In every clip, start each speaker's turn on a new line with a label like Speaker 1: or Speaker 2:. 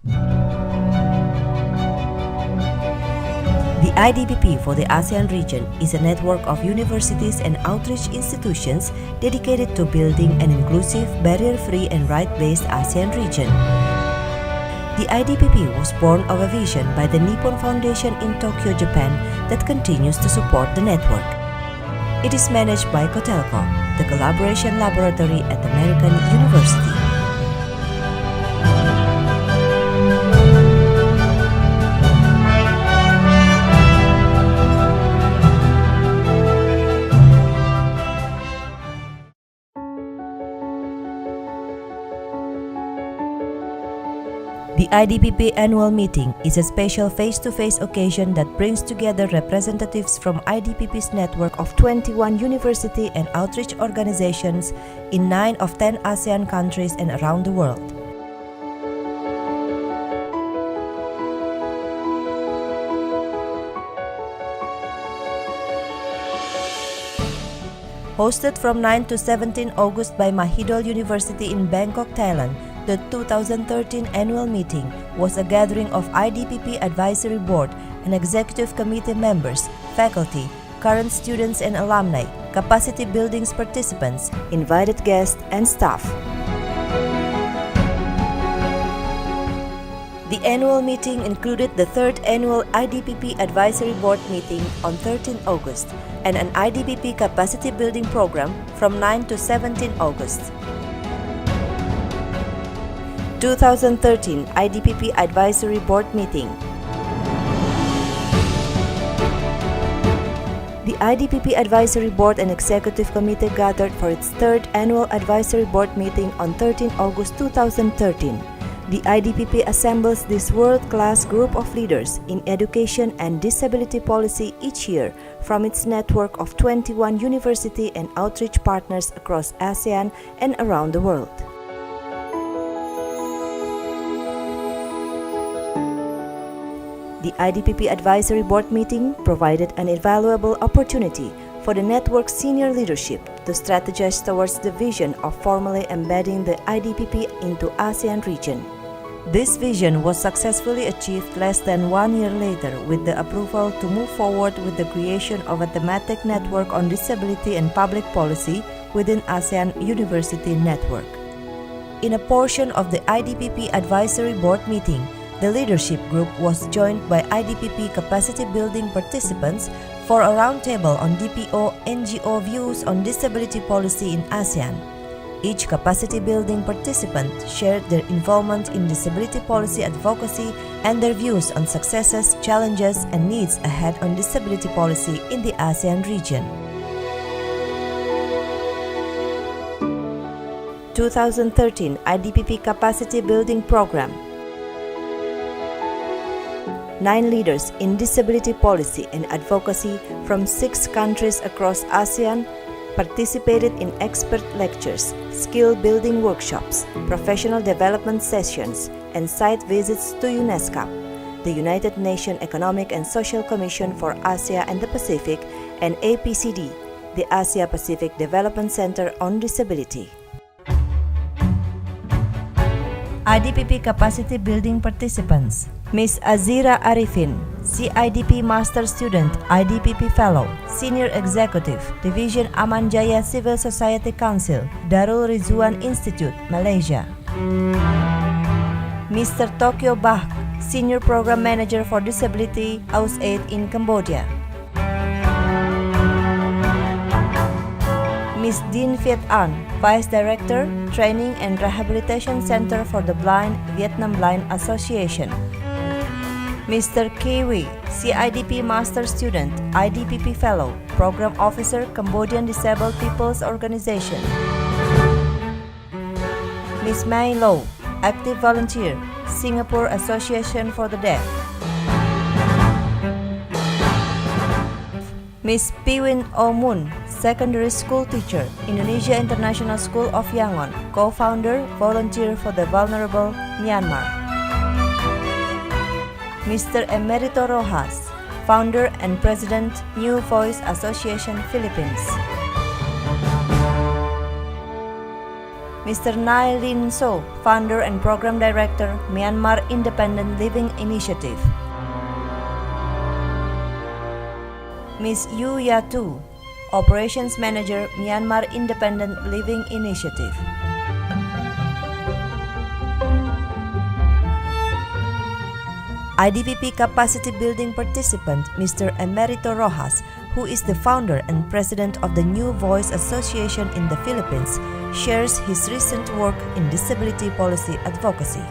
Speaker 1: The IDPP for the ASEAN region is a network of universities and outreach institutions dedicated to building an inclusive, barrier-free and right-based ASEAN region. The IDPP was born of a vision by the Nippon Foundation in Tokyo, Japan that continues to support the network. It is managed by Cotelco, the collaboration laboratory at American University. The IDPP annual meeting is a special face-to-face occasion that brings together representatives from IDPP's network of 21 university and outreach organizations in 9 of 10 ASEAN countries and around the world. Hosted from 9 to 17 August by Mahidol University in Bangkok, Thailand, the 2013 annual meeting was a gathering of IDPP Advisory Board and Executive Committee members, faculty, current students and alumni, capacity buildings participants, invited guests, and staff. The annual meeting included the 3rd annual IDPP Advisory Board meeting on 13 August and an IDPP capacity building program from 9 to 17 August. 2013 IDPP Advisory Board meeting. The IDPP Advisory Board and Executive Committee gathered for its 3rd annual Advisory Board meeting on 13 August 2013. The IDPP assembles this world-class group of leaders in education and disability policy each year from its network of 21 university and outreach partners across ASEAN and around the world. The IDPP Advisory Board meeting provided an invaluable opportunity for the network's senior leadership to strategize towards the vision of formally embedding the IDPP into ASEAN region. This vision was successfully achieved less than 1 year later with the approval to move forward with the creation of a thematic network on disability and public policy within ASEAN University Network. In a portion of the IDPP Advisory Board meeting, the leadership group was joined by IDPP capacity building participants for a roundtable on DPO-NGO views on disability policy in ASEAN. Each capacity building participant shared their involvement in disability policy advocacy and their views on successes, challenges, and needs ahead on disability policy in the ASEAN region. 2013 IDPP Capacity Building Program. 9 leaders in disability policy and advocacy from 6 countries across ASEAN participated in expert lectures, skill-building workshops, professional development sessions, and site visits to UNESCO, the United Nations Economic and Social Commission for Asia and the Pacific, and APCD, the Asia Pacific Development Center on Disability. IDPP Capacity Building Participants: Ms. Azira Arifin, CIDP Master Student, IDPP Fellow, Senior Executive, Division Aman Jaya Civil Society Council, Darul Rizwan Institute, Malaysia. Mr. Tokyo Bach, Senior Program Manager for Disability, AusAid in Cambodia. Ms. Din Viet An, Vice Director, Training and Rehabilitation Center for the Blind, Vietnam Blind Association. Mr. Kiwi, CIDP Master Student, IDPP Fellow, Program Officer, Cambodian Disabled People's Organization. Ms. Mai Lo, Active Volunteer, Singapore Association for the Deaf. Ms. Piwin Omun, Secondary School Teacher, Indonesia International School of Yangon, Co-Founder, Volunteer for the Vulnerable, Myanmar. Mr. Emerito Rojas, Founder and President, New Voice Association, Philippines. Mr. Nai Lin So, Founder and Program Director, Myanmar Independent Living Initiative. Ms. Yu Ya Tu, Operations Manager, Myanmar Independent Living Initiative. IDPP Capacity Building Participant, Mr. Emerito Rojas, who is the founder and president of the New Voice Association in the Philippines, shares his recent work in disability policy advocacy.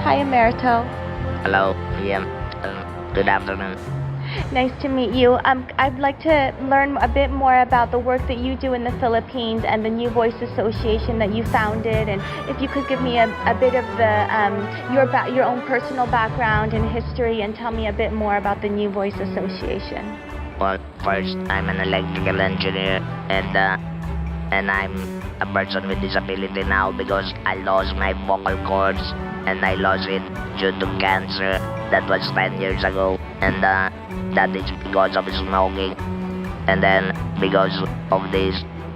Speaker 2: Hi, Emerito.
Speaker 3: Hello, PM. Good afternoon.
Speaker 2: Nice to meet you. I'd like to learn a bit more about the work that you do in the Philippines and the New Voice Association that you founded, and if you could give me a bit of your own personal background and history, and tell me a bit more about the New Voice Association.
Speaker 3: Well, first, I'm an electrical engineer, and I'm a person with disability now because I lost my vocal cords, and I lost it due to cancer. That was 10 years ago, and that is because of smoking. And then, because of this,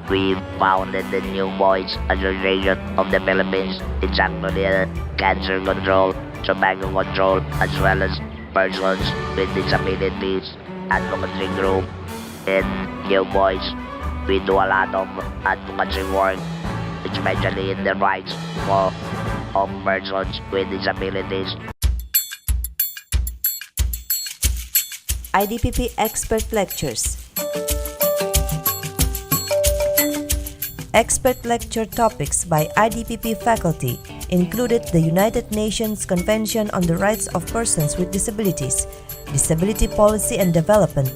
Speaker 3: we founded the New Voice Association of the Philippines. It's actually a cancer control, tobacco control, as well as persons with disabilities advocacy group. In New Voice, we do a lot of advocacy work, especially in the rights of persons with disabilities.
Speaker 1: IDPP Expert Lectures. Expert lecture topics by IDPP faculty included the United Nations Convention on the Rights of Persons with Disabilities, Disability Policy and Development,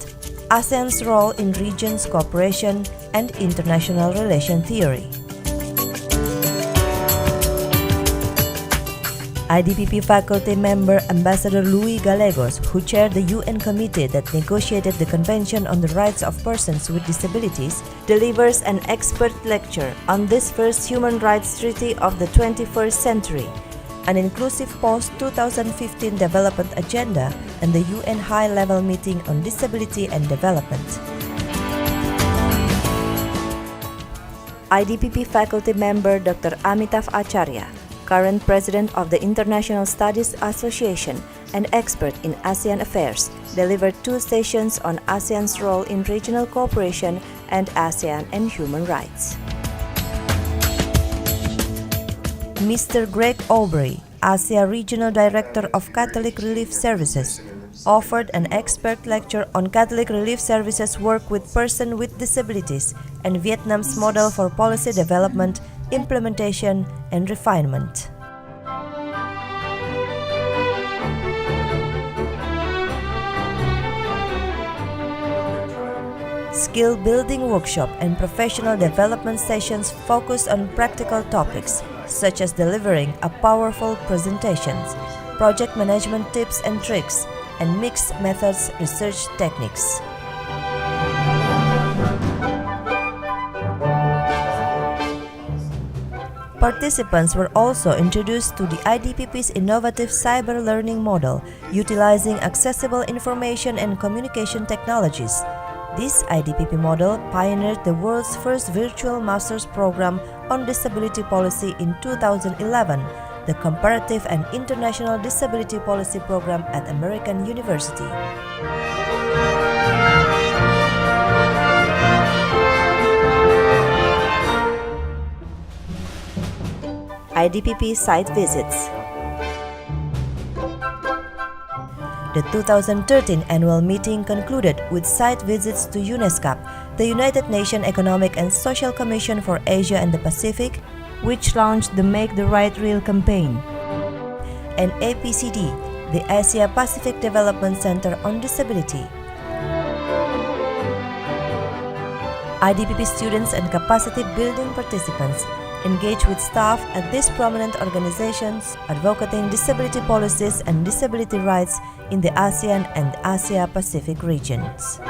Speaker 1: ASEAN's role in regions cooperation, and international relation theory. IDPP faculty member Ambassador Luis Gallegos, who chaired the UN committee that negotiated the Convention on the Rights of Persons with Disabilities, delivers an expert lecture on this first human rights treaty of the 21st century, an inclusive post-2015 development agenda, and the UN High-Level Meeting on Disability and Development. IDPP faculty member Dr. Amitav Acharya, current president of the International Studies Association and expert in ASEAN affairs, delivered 2 sessions on ASEAN's role in regional cooperation and ASEAN and human rights. Mr. Greg Aubrey, ASEA Regional Director of Catholic Relief Services, offered an expert lecture on Catholic Relief Services' work with persons with disabilities and Vietnam's model for policy development, implementation, and refinement. Skill building workshop and professional development sessions focus on practical topics such as delivering a powerful presentations, project management tips and tricks, and mixed methods research techniques. Participants were also introduced to the IDPP's innovative cyber learning model, utilizing accessible information and communication technologies. This IDPP model pioneered the world's first virtual master's program on disability policy in 2011, the Comparative and International Disability Policy Program at American University. IDPP site visits. The 2013 annual meeting concluded with site visits to UNESCAP, the United Nations Economic and Social Commission for Asia and the Pacific, which launched the Make the Right Real campaign, and APCD, the Asia Pacific Development Center on Disability. IDPP students and capacity building participants engage with staff at these prominent organizations advocating disability policies and disability rights in the ASEAN and Asia Pacific regions.